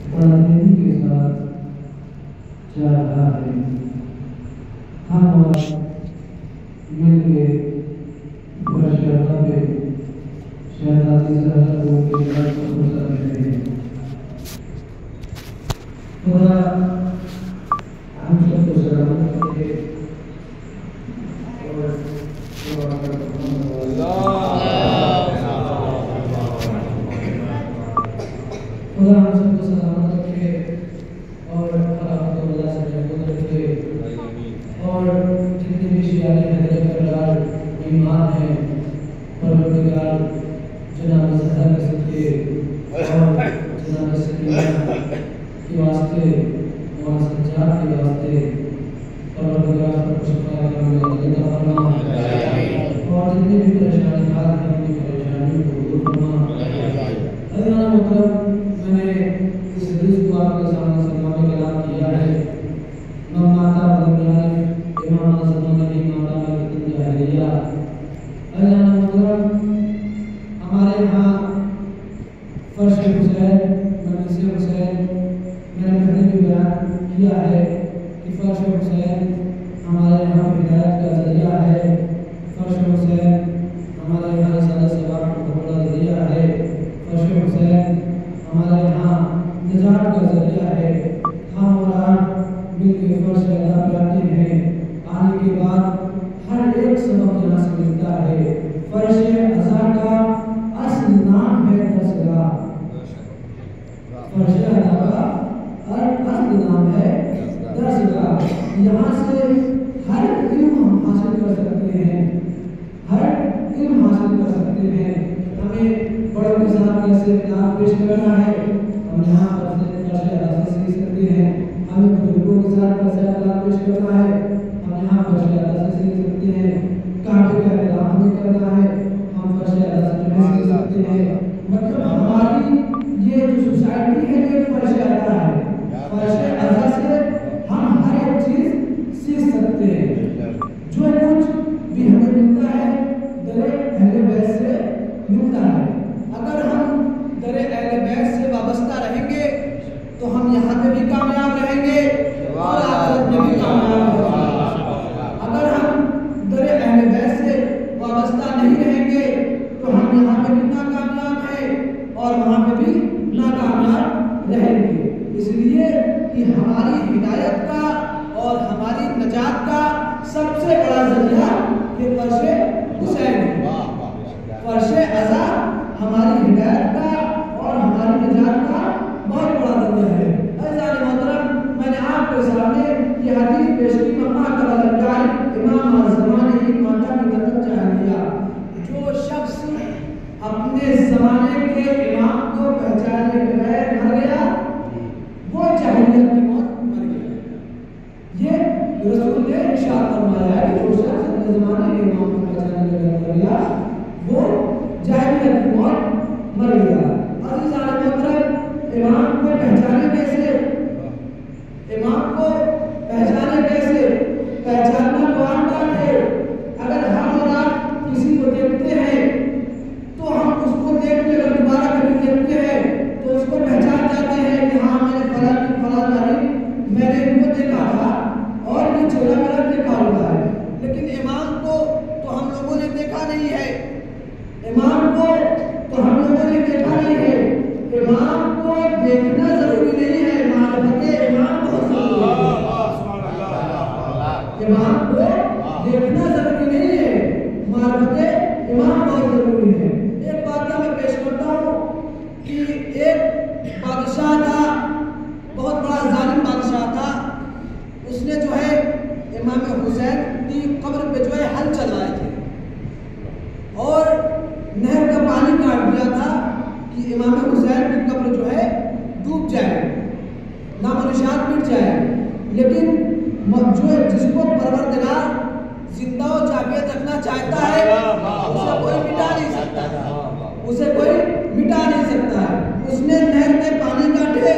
बड़ा तेजी के साथ जा रहा है। हम और मिलके पे शहजादी ज़हरा को के घर पर गुजर रहे हैं। खुदा हम सबको सलामत रखे और खुदा हम सबको सलामत रखे और अल्लाह से रहमत रखे और जितने भी शियाने हजरत करदार ईमान है परवरदिगार जनाब ज़हरा के सदके और जनाब सकीना के वास्ते और सज्जाद के वास्ते परवरदिगार सबको शिफा अता फरमा और जितने भी परेशानी हाल हैं उनकी परेशानियों को दूर फरमा। अल्लाह मतलब मैंने इस हदीस को आपके सामने समाने का ऐलान किया है। माता बदरियान इमाम ज़माने की माता में कितनी जाहिलिया अल्लाह मतलब हमारे यहाँ फर्श हुसैन मजलिस हुसैन मैंने पहले भी बयान किया है कि फर्श हुसैन हमारे यहाँ हिदायत का जरिया है। फर्श हुसैन हमारे यहाँ रिसालत सवाब का बड़ा जरिया है। फर्श हुसैन हमारे यहाँ निजात का जरिया है। हम और आप मिलकर फर्श अल्लाह पे आते हैं। आने के बाद हर एक सबक यहाँ से मिलता है। फर्श अज़ा का असल नाम है दरसगाह। फर्श अज़ा का असल नाम है दरसगाह। यहाँ से हर इल्म हम हासिल कर सकते हैं। हर इल्म हासिल कर सकते हैं। हमें बड़ों के साथ कैसे इख्तिलाफ पेश करना है हम यहाँ पर फर्श अज़ा से सीख सकते हैं। हमें बुजुर्गों के साथ कैसे इख्तिलाफ पेश करना है हम यहाँ फर्श अज़ा से सीख सकते हैं। काबे का एहतराम हमें करना है हम फर्श अज़ा से सीख सकते हैं। मतलब हमारी ये जो सोसाइटी है ये फर्श अज़ा है। फर्श अज़ा से हम हर एक चीज़ सीख सकते हैं। जो कुछ भी हमें मिलता है दरे अहले बैत से मिलता है। अगर हम दरे अहले बैत से वाबस्ता रहेंगे तो हम यहाँ पे भी कामयाब रहेंगे और आखिरत में भी कामयाब रहेंगे। अगर हम दरे अहले बैत से वाबस्ता नहीं रहेंगे तो हम यहाँ पे भी नाकामयाब हैं और वहाँ पे भी नाकामयाब रहेंगे। इसलिए कि हमारी हिदायत का और हमारी नजात का सबसे बड़ा जरिया ये फर्श हुसैन है। फर्श अज़ा हमारी हिदायत का और हमारी नजात का बहुत बड़ा जरिया है। अज़ीज़ान मोहतरम मैंने आपके सामने ये हदीस पेश की मम्मा का बदरियान इमाम ज़माने की माता की कदर जाहिलिया। जो शख्स अपने ज़माने के इमाम को पहचाने के बगैर मर गया वो जाहिलियत की मौत मर गया। ये रसूल ने इरशाद फरमाया है कि जो शख्स अपने ज़माने के इमाम को पहचाने के बगैर मर गया वो जाहिलियत की मौत मर गया। अज़ीज़ान मोहतरम इमाम को पहचाने कैसे? इमाम को पहचाने कैसे? पहचानना तो आम बात है। अगर हम और आप किसी को देखते हैं तो हम उसको देखते अगर दोबारा कभी देखते हैं तो उसको पहचान जाते हैं कि हाँ मैंने फला तारीख मैंने इनको देखा था और ये चेहरा मेरा देखा हुआ है। लेकिन इमाम को तो हम लोगों ने देखा नहीं है। इमाम को तो हम लोगों ने देखा नहीं है। इमाम को देखना जरूरी नहीं है। मारिफत इमाम बहुत जरूरी है। इमाम को देखना जरूरी नहीं है। मारिफत इमाम बहुत जरूरी है। एक बात मैं पेश करता हूँ कि एक बादशाह था, बहुत बड़ा जालिम बादशाह था। उसने जो है इमाम हुसैन की कब्र पे जो है हल चलाए थे और नहर का पानी काट दिया था कि इमाम हुसैन की कब्र जो है डूब जाए, नामो निशान मिट जाए। लेकिन जो जिसको परवरदिगार जिंदा और जावेद रखना चाहता है उसे कोई मिटा नहीं सकता है। उसे कोई मिटा नहीं सकता है। उसने नहर में पानी काटे,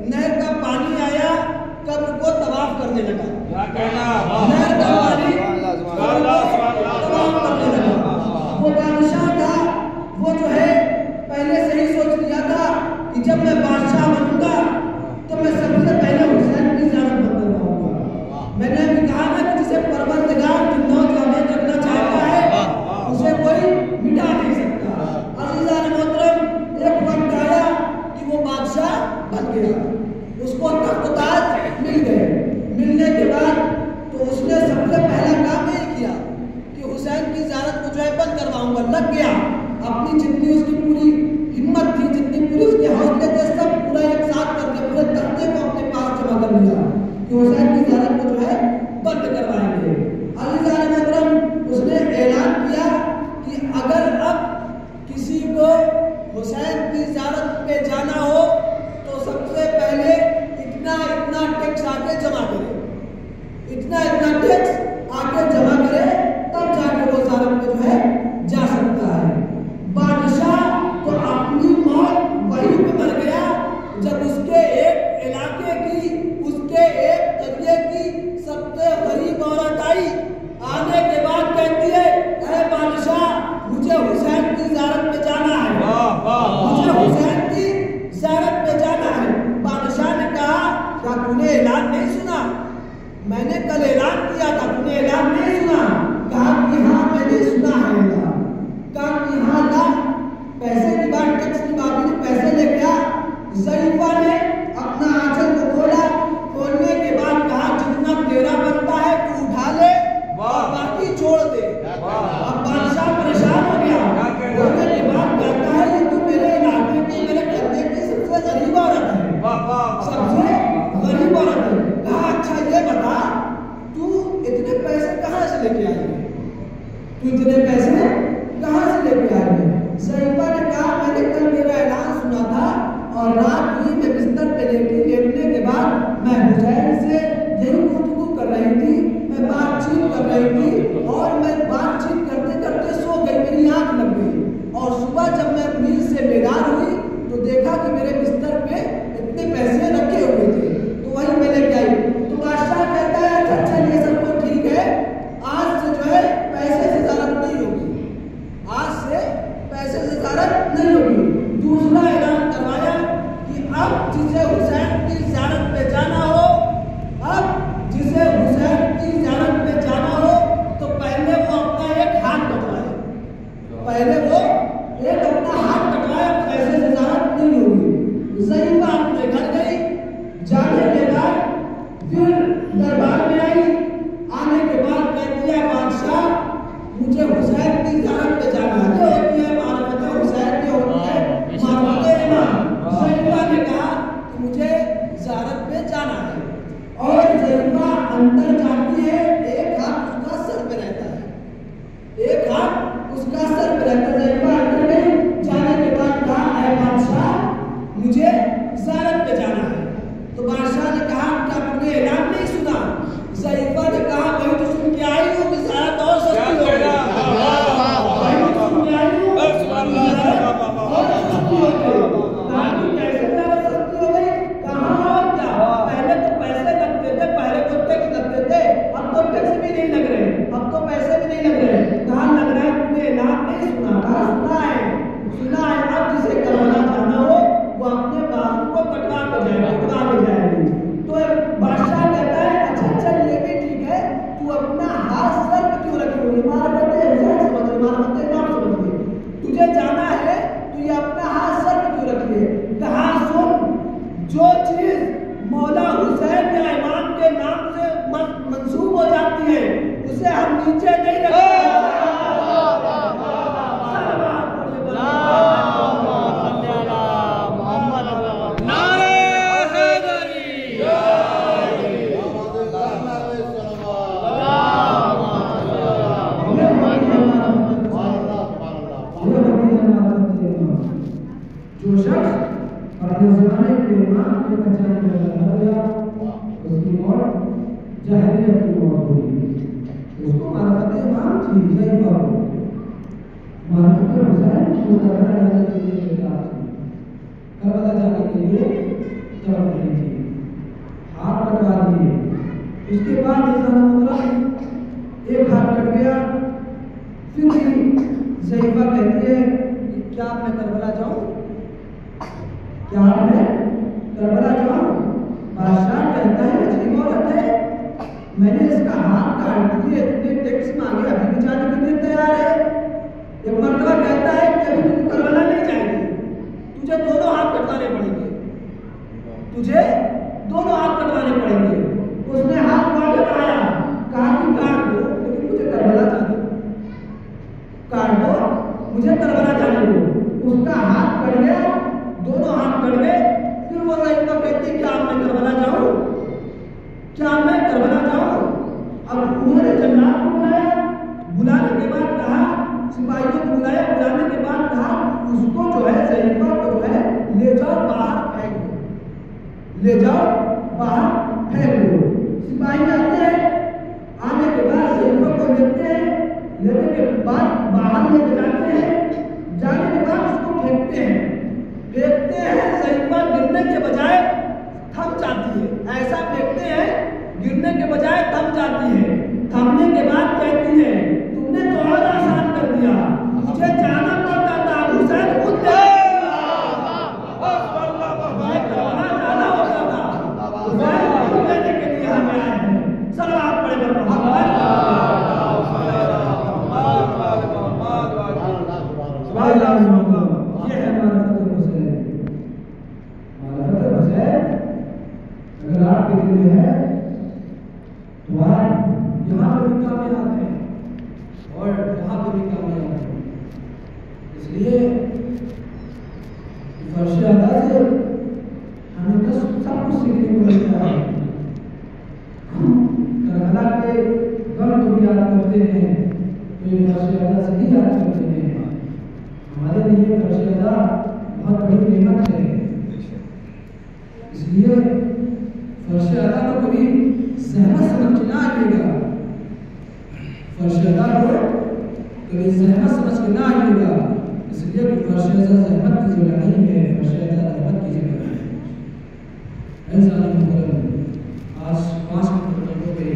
नहर का पानी आया कब्र को तवाफ करने लगा। नहर का पानी तवाफ करने लगा। वो बादशाह था, वो जो है पहले से ही सोच लिया था कि कि जब मैं बादशाह बनूंगा तो मैं सबसे पहले हुसैन की ज़ियारत बंद करवाऊंगा। मैंने भी कहा ना कि जिसे परवरदिगार जिंदा जाने करना चाहता है उसे कोई मिटा नहीं सकता। अज़ीज़ान मोहतरम, एक वक्त आया कि वो बादशाह बन गया, उसको तख्त-ओ-ताज मिल गए। मिलने के बाद तो उसने सबसे पहला काम यही किया कि हुसैन की ज़ियारत को जो है बंद करवाऊंगा। लग गया, अपनी जितनी उसकी पूरी हिम्मत थी, जितनी पूरी उसके हौसले थे, सब पूरा एक साथ करके पूरे तख्ते को अपने पास जमा कर लिया कि हुसैन की ज़ियारत को जो है बंद करवाएंगे। अज़ीज़ान मोहतरम, उसने ऐलान किया कि अगर अब किसी को हुसैन की ज़ियारत पे जाना हो तो सबसे पहले इतना इतना टैक्स आके जमा करे, इतना इतना टैक्स आके जमा करे, तब जाके वो ज़ियारत पे जो है जा सकता है। बादशाह तो अपनी मौत वहीं पे मर गया जब उसके एक इलाके की, उसके एक करिए की सबसे गरीब औरत आई। आने के बाद कहती है, अरे बादशाह, मुझे हुसैन की ज़ियारत पे जाना है, मुझे हुसैन की ज़ियारत पे जाना है। बादशाह ने कहा, क्या तूने ऐलान नहीं सुना? मैंने कल ऐलान किया था, तूने ऐलान नहीं सुना? कहा कि हाँ मैंने सुना है ऐलान। कहा कि हाँ ला, पैसे की बात, टैक्स की बात नहीं, पैसे ले गया। ज़रीफ़ा ने अपना आंचल को खोला, खोलने के बाद कहा जितना तेरा बनता है तू उठा ले और बाकी छोड़ दे। अब बादशाह परेशान हो गया। खोलने के बाद कहता है ये तो मेरे इलाके की, मेरे कस्बे की सबसे गरीब औरत है, सबसे गरीब औरत है। कहा अच्छा ये बता, तू इतने पैसे कहाँ से लेके आई है? तू इतने पैसे कहाँ से लेके आई है? ज़रीफ़ा ने कहा मैंने कल मेरा ऐलान सुना था और रात हुई, मैं बिस्तर पे लेटी, लेटने के बाद मैं हुसैन से यही गुफ्तगू कर रही थी, मैं बातचीत कर रही थी और मैं बातचीत करते करते सो गई, मेरी आँख लग गई। और सुबह जब मैं नींद से बेदार हुई तो देखा कि मेरे बिस्तर पे इतने पैसे रखे हुए थे, तो वही मैं लेके आई। तो बादशाह कहता है अच्छा चल ये सब तो ठीक है, आज से जो है पैसे से ज़ियारत नहीं होगी, आज से पैसे से ज़ियारत नहीं होगी। दूसरा ऐलान करवाया कि अब जिसे हुसैन की ज़ियारत पे जाना हो, अब जिसे हुसैन की ज़ियारत पे जाना हो तो पहले वो अपना एक हाथ कटवाए, पहले वो एक अपना हाथ कटवाए, पैसे से ज़ियारत नहीं होगी। ज़रीफ़ा अपने घर गई, जाने के बाद फिर दरबार में आई। आने के बाद कहती है बादशाह मुझे हुसैन की ज़ियारत पे जाना है। जो होती है मारफत हुसैन की होती है मारफत इमाम। ज़रीफ़ा ने कहा कि मुझे ज़ियारत पे जाना है और ज़रीफ़ा अंदर जाती है, एक हाथ उसका सर पे रहता है, एक हाथ उसका सर पे रहता है। ज़रीफ़ा अंदर गई, जाने के बाद कहा ऐ बादशाह मुझे ज़ियारत पे जाना है। तो बादशाह ने कहा क्या तूने ऐलान नहीं सुना? ज़रीफ़ा ने कहा वही तो सुन के आई हूँ कि ज़ियारत और सस्ती हो गई, वही तो सुन के आई हूँ और सस्ती हो गई। बाकी कैसे ज़ियारत सस्ती हो गई? कहाँ और क्या, पहले तो पैसे लगते थे, पहले तो टैक्स लगते थे, अब तो टैक्स भी नहीं लग रहे, अब तो पैसे भी नहीं लग रहे। कहाँ लग रहा है? तूने ऐलान नहीं सुना? कहाँ सुना है? सुना है। अब जिसे करवाना जाना हो वो अपने बाजू को कटवा के जाएगी। तो बादशाह कहता है अच्छा चल ये भी ठीक है, तू अपना हाथ सर पे क्यों रखी हुई? मारफत समझ रही, मारफत नाम समझ रही, तुझे जाना है तो ये अपना हाथ सर पे क्यों रखी है? कहा सुन, जो चीज मौला हुसैन या इमाम के नाम से मंसूब हो जाती है उसे हम नीचे नहीं रखते। जो शख्स अपने ज़माने के इमाम के पहचाने में लगा गया उसकी मौत जहन्नम की मौत हुई। उसको मारफत इमाम थी, ज़रीफ़ा को मारफत हुसैन को करबला जाने के लिए तैयार थी, करबला जाने के लिए तड़प रही थी, हाथ कटवा दिए। उसके बाद मतलब एक हाथ कट गया। फिर भी ज़रीफ़ा कहती है कि क्या मैं करबला जाऊँ, क्या मैं करबला जाऊं? बादशाह कहता है अजीब औरत है, मैंने इसका हाथ काट दिए, इतने टैक्स मांगे, अभी भी जाने के लिए तैयार है। एक मर्तबा कहता है कि अभी तू करबला नहीं जाएगी, तुझे दोनों हाथ कटवाने पड़ेंगे, तुझे दोनों हाथ कटवाने पड़ेंगे। उसने हाथ काट लगाया, कहा कि काट दो लेकिन मुझे करबला जाने दो, काट दो मुझे करबला जाने दो। उसका हाथ कट गया, दोनों हाथ कट गए। फिर वो लड़का कहती क्या मैं करबला जाऊं, क्या मैं करबला जाऊं? अब उन्होंने जन्नत को बुलाया, बुलाने के बाद कहा, सिपाहियों को बुलाया, बुलाने के बाद कहा उसको जो है ज़रीफ़ा को जो है ले जाओ बाहर फेंक दो, ले जाओ बाहर फेंक दो। सिपाही आते हैं, आने के बाद ज़रीफ़ा को लेते हैं, लेने के बाद बाहर लेके जाते हैं, जाने के बाद उसको फेंकते हैं, फेंकते हैं, ज़रीफ़ा गिरने के बजाय थम जाती है। ऐसा फेंकते हैं, गिरने के बजाय थम जाती है। थमने के बाद कहती है तुमने तो और आसान कर दिया, मुझे जाना पड़ता था, हुसैन खुद जाना होता था, हुसैन खुद लेने के लिए हमें आए हैं। सब आप पड़े ये है हमारा फतेह हुसैन। हमारा फतेह हुसैन अगर आपके दिल में है तो आप यहाँ पर भी कामयाब हैं और वहाँ पर भी कामयाब हैं। इसलिए फर्श अदा से हमें तो सब कुछ सीखने को मिलता है। हम करबला के गम को भी याद करते हैं तो ये फर्श अदा से ही याद करते हैं। हमारे लिए फर्श अदा बहुत बड़ी नेमत है, इसलिए फर्श अदा को कभी सहमत समझ के ना आइएगा, फर्श अदा को कभी सहमत समझ के ना आइएगा। इसलिए कि फर्श अदा सहमत की जगह नहीं है, फर्श अदा रहमत की जगह है। ऐसा आज 5 मिनट हो गए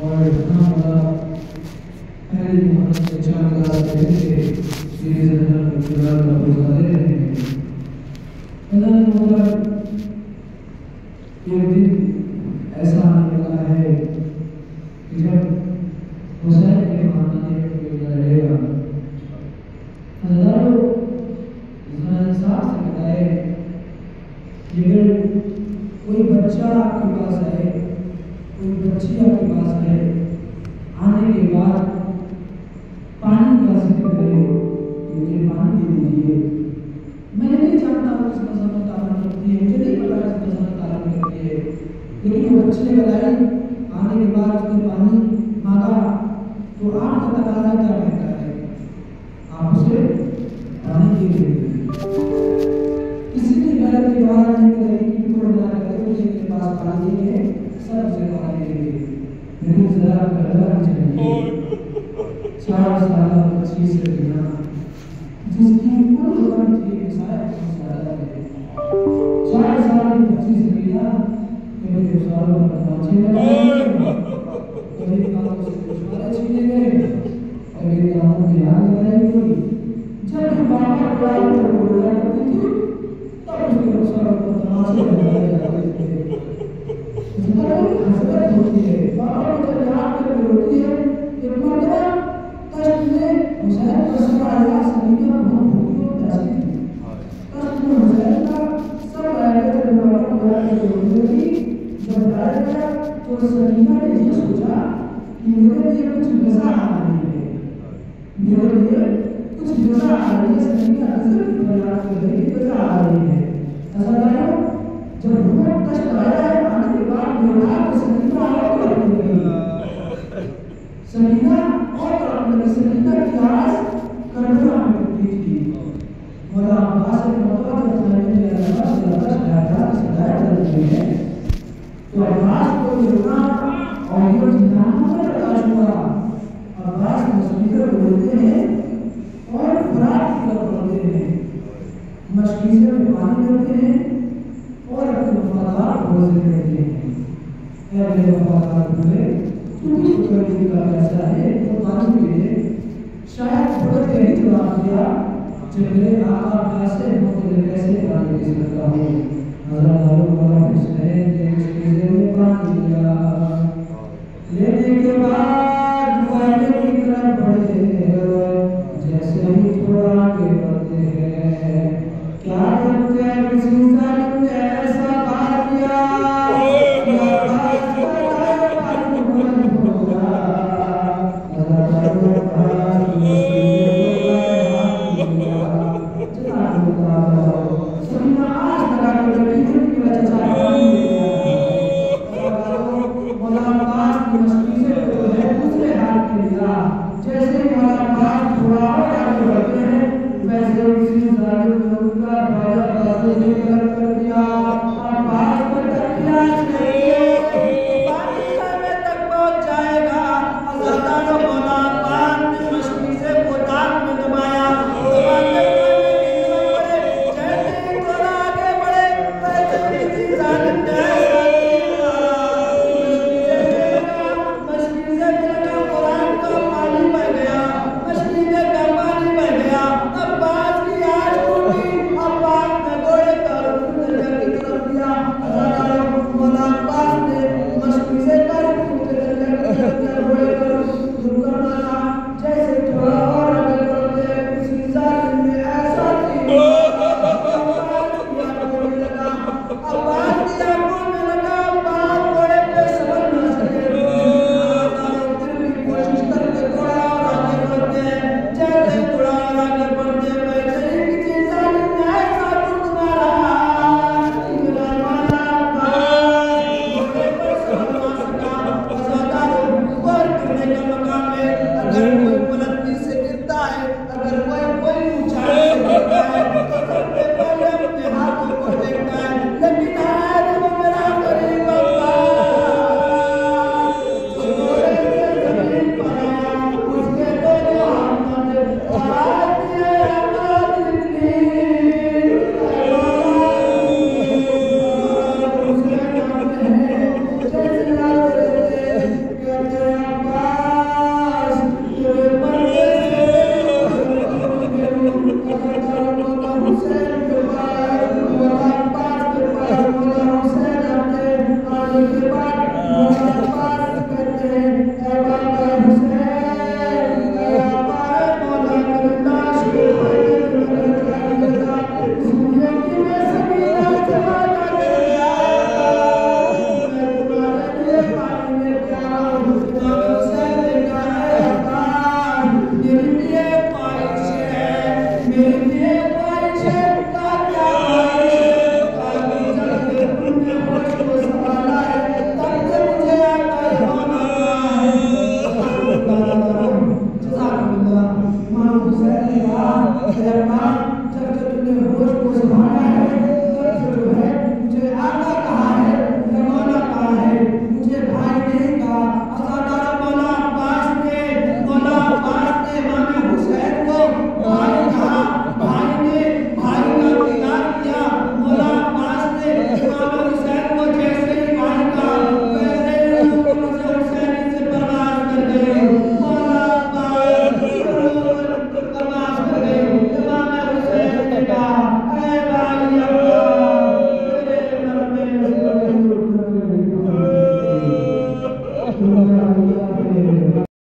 और पहली मोहब्बत से चांद का देखेंगे धीरे धीरे गुजरात का गुजारे रहेंगे। एक दिन ऐसा आने वाला है कि जब हुसैन के खानदान में कोई लड़ेगा, हज़ारों इंसाफ से बताए कि अगर कोई बच्चा आपके पास है, कोई बच्ची आपके पास है, आने के बाद पानी का जिक्र करे कि मुझे पानी दे दीजिए, मैं नहीं जानता हूँ किस मज़हब में ताल्लुक़ रखती है, मुझे नहीं पता किस मज़हब में ताल्लुक़ रखती है, लेकिन वो बच्चे ने बताई, आने के बाद उसने पानी मांगा तो आपका तकाज़ा क्या कहता है, आप उसे पानी दे देंगे। किसी ने गलत इबारत नहीं करी कि कोई ना करे मुझे मेरे पास पानी नहीं है, सब उसे पानी देंगे, लेकिन ज़रा करना चाहिए। 4 साल बच्ची से बिना जिसकी कुल उम्र थी शायद 4 साल की बच्ची से बिना कभी गुजारों पर पहुंचे कभी कानों से गुजारे छीने गए, कभी कानों की याद लगाई गई। जब बाबा प्यार को बोला करती थी तब उसके गुजारों पर तमाशे लगाए जाते थे। हसरत होती है, बाबा को जब याद करके रोती है, एक मर्तबा कष्ट में हुसैन का सब आया, समीना बहुत भूखी और प्यासी थी। कष्ट में हुसैन का सब आया थे, बाबा को याद करके रोती थी। जब लाया गया तो समीना ने ये सोचा कि मेरे लिए कुछ मज़ा आ रही है, मेरे लिए कुछ मज़ा आ रही है। समीना नजर की फरियाद कर रही है, मज़ा आ रही है। ऐसा लगा जब बहुत कष्ट आया है, आने के बाद मेरा तो समीना और करने लगी, समीना और करने लगी। समीना की आवाज़ करबला में टूटी थी। मौला अब्बास ने मौला जब खाने में अल्लाह से सदाया करते हैं तो अब्बास को रोना और ये जिनानों में प्रकाश हुआ। अब्बास मस्जिद को बोलते हैं और फरात की तरफ बढ़ते हैं, मस्जिद में पानी लेते हैं और अपने वफादार भरोसे करते हैं। मेरे वफादार भरोसे तुझे करने का पैसा है तो पानी पीए। शायद थोड़ा देरी जवाब दिया जब मेरे आका प्यासे हो तो